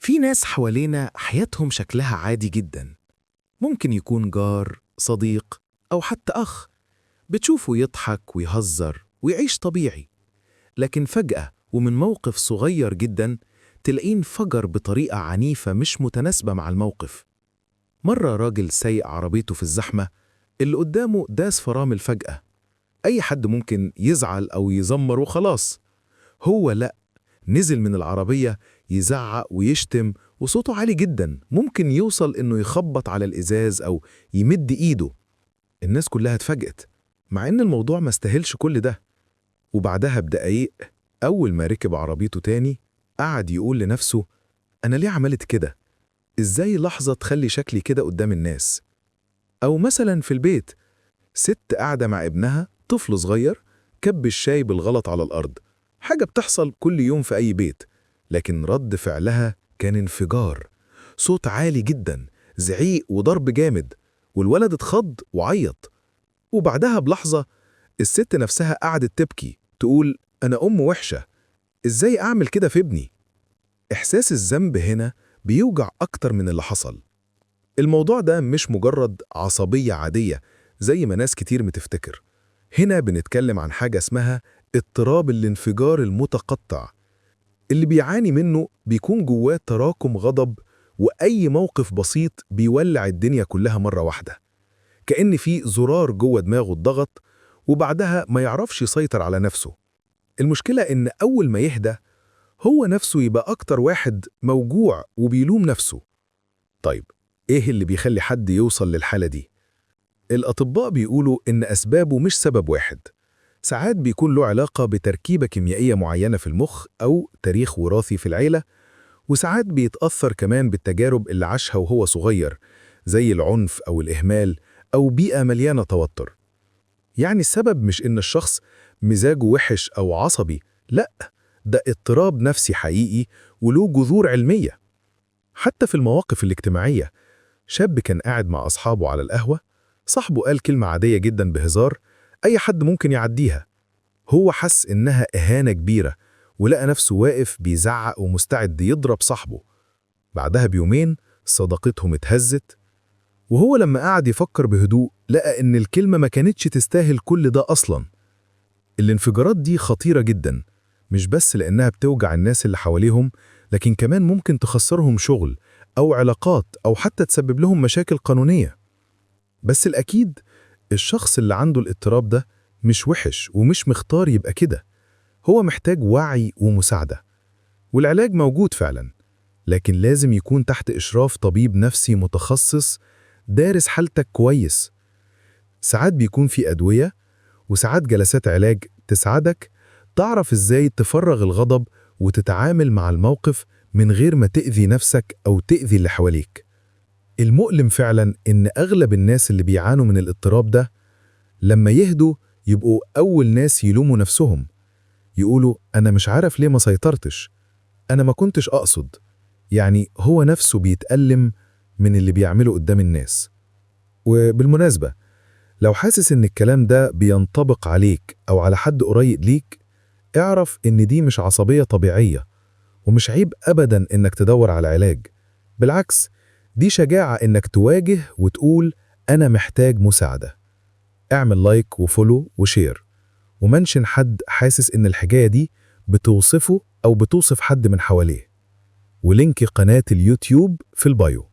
في ناس حوالينا حياتهم شكلها عادي جدا. ممكن يكون جار، صديق، أو حتى أخ. بتشوفه يضحك ويهزر ويعيش طبيعي، لكن فجأة ومن موقف صغير جدا تلاقيه انفجر بطريقة عنيفة مش متناسبة مع الموقف. مرة راجل سايق عربيته في الزحمة، اللي قدامه داس فرامل فجأة. أي حد ممكن يزعل أو يزمر وخلاص. هو لأ، نزل من العربية يزعق ويشتم، وصوته عالي جدا، ممكن يوصل إنه يخبط على الإزاز أو يمد إيده. الناس كلها اتفاجئت، مع إن الموضوع ما استاهلش كل ده. وبعدها بدقايق، أول ما ركب عربيته تاني، قعد يقول لنفسه: أنا ليه عملت كده؟ إزاي لحظة تخلي شكلي كده قدام الناس؟ أو مثلا في البيت، ست قاعدة مع ابنها طفل صغير، كب الشاي بالغلط على الأرض. حاجة بتحصل كل يوم في أي بيت، لكن رد فعلها كان انفجار. صوت عالي جدا، زعيق وضرب جامد، والولد اتخض وعيط. وبعدها بلحظة، الست نفسها قعدت تبكي، تقول: أنا أم وحشة، إزاي أعمل كده في ابني؟ إحساس الذنب هنا بيوجع أكتر من اللي حصل. الموضوع ده مش مجرد عصبية عادية زي ما ناس كتير متفتكر. هنا بنتكلم عن حاجة اسمها اضطراب الانفجار المتقطع. اللي بيعاني منه بيكون جواه تراكم غضب، وأي موقف بسيط بيولع الدنيا كلها مرة واحدة. كأن في زرار جوه دماغه اتضغط، وبعدها ما يعرفش يسيطر على نفسه. المشكلة إن أول ما يهدى، هو نفسه يبقى أكتر واحد موجوع وبيلوم نفسه. طيب، إيه اللي بيخلي حد يوصل للحالة دي؟ الأطباء بيقولوا إن أسبابه مش سبب واحد. ساعات بيكون له علاقة بتركيبة كيميائية معينة في المخ أو تاريخ وراثي في العيلة، وساعات بيتأثر كمان بالتجارب اللي عاشها وهو صغير، زي العنف أو الإهمال أو بيئة مليانة توتر. يعني السبب مش إن الشخص مزاجه وحش أو عصبي، لأ، ده اضطراب نفسي حقيقي وله جذور علمية. حتى في المواقف الاجتماعية، شاب كان قاعد مع أصحابه على القهوة، صاحبه قال كلمة عادية جدا بهزار، أي حد ممكن يعديها. هو حس إنها إهانة كبيرة، ولقى نفسه واقف بيزعق ومستعد يضرب صاحبه. بعدها بيومين صداقتهم اتهزت، وهو لما قعد يفكر بهدوء لقى إن الكلمة ما كانتش تستاهل كل ده أصلا. الانفجارات دي خطيرة جدا، مش بس لأنها بتوجع الناس اللي حواليهم، لكن كمان ممكن تخسرهم شغل أو علاقات أو حتى تسبب لهم مشاكل قانونية. بس الأكيد الشخص اللي عنده الاضطراب ده مش وحش ومش مختار يبقى كده. هو محتاج وعي ومساعدة، والعلاج موجود فعلا، لكن لازم يكون تحت إشراف طبيب نفسي متخصص دارس حالتك كويس. ساعات بيكون في أدوية، وساعات جلسات علاج تساعدك تعرف إزاي تفرغ الغضب وتتعامل مع الموقف من غير ما تأذي نفسك أو تأذي اللي حواليك. المؤلم فعلا إن أغلب الناس اللي بيعانوا من الاضطراب ده لما يهدوا يبقوا أول ناس يلوموا نفسهم، يقولوا: أنا مش عارف ليه ما سيطرتش، أنا ما كنتش أقصد. يعني هو نفسه بيتألم من اللي بيعمله قدام الناس. وبالمناسبة، لو حاسس إن الكلام ده بينطبق عليك أو على حد قريب ليك، اعرف إن دي مش عصبية طبيعية، ومش عيب أبداً إنك تدور على علاج. بالعكس، دي شجاعة إنك تواجه وتقول: أنا محتاج مساعدة. اعمل لايك وفولو وشير، ومنشن حد حاسس إن الحكاية دي بتوصفه أو بتوصف حد من حواليه. ولينك قناة اليوتيوب في البايو.